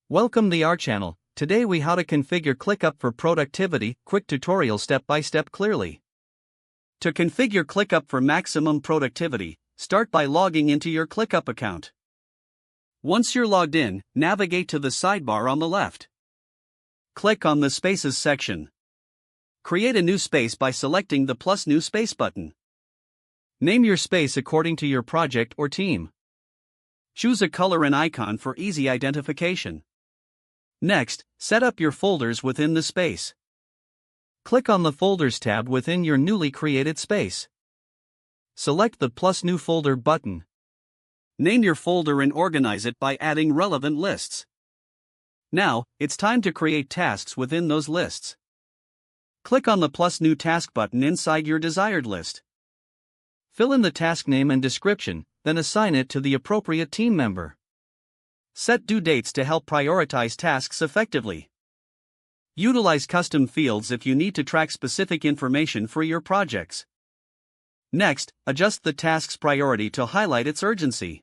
Welcome to our channel. Today we how to configure ClickUp for productivity, quick tutorial step by step clearly. To configure ClickUp for maximum productivity, start by logging into your ClickUp account. Once you're logged in, navigate to the sidebar on the left. Click on the Spaces section. Create a new space by selecting the plus new space button. Name your space according to your project or team. Choose a color and icon for easy identification. Next, set up your folders within the space. Click on the Folders tab within your newly created space. Select the plus New Folder button. Name your folder and organize it by adding relevant lists. Now, it's time to create tasks within those lists. Click on the plus New Task button inside your desired list. Fill in the task name and description, then assign it to the appropriate team member. Set due dates to help prioritize tasks effectively. Utilize custom fields if you need to track specific information for your projects. Next, adjust the task's priority to highlight its urgency.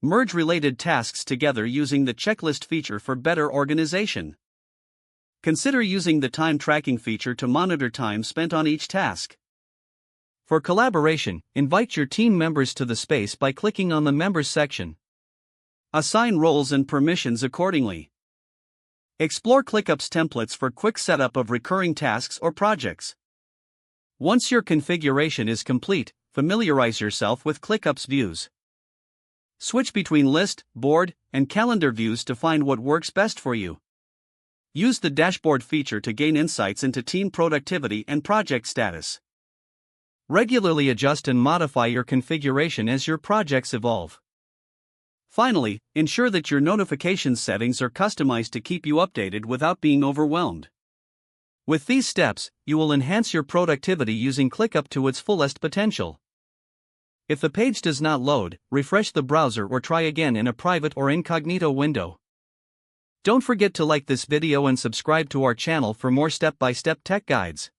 Merge related tasks together using the checklist feature for better organization. Consider using the time tracking feature to monitor time spent on each task. For collaboration, invite your team members to the space by clicking on the Members section. Assign roles and permissions accordingly. Explore ClickUp's templates for quick setup of recurring tasks or projects. Once your configuration is complete, familiarize yourself with ClickUp's views. Switch between list, board, and calendar views to find what works best for you. Use the dashboard feature to gain insights into team productivity and project status. Regularly adjust and modify your configuration as your projects evolve. Finally, ensure that your notification settings are customized to keep you updated without being overwhelmed. With these steps, you will enhance your productivity using ClickUp to its fullest potential. If the page does not load, refresh the browser or try again in a private or incognito window. Don't forget to like this video and subscribe to our channel for more step-by-step tech guides.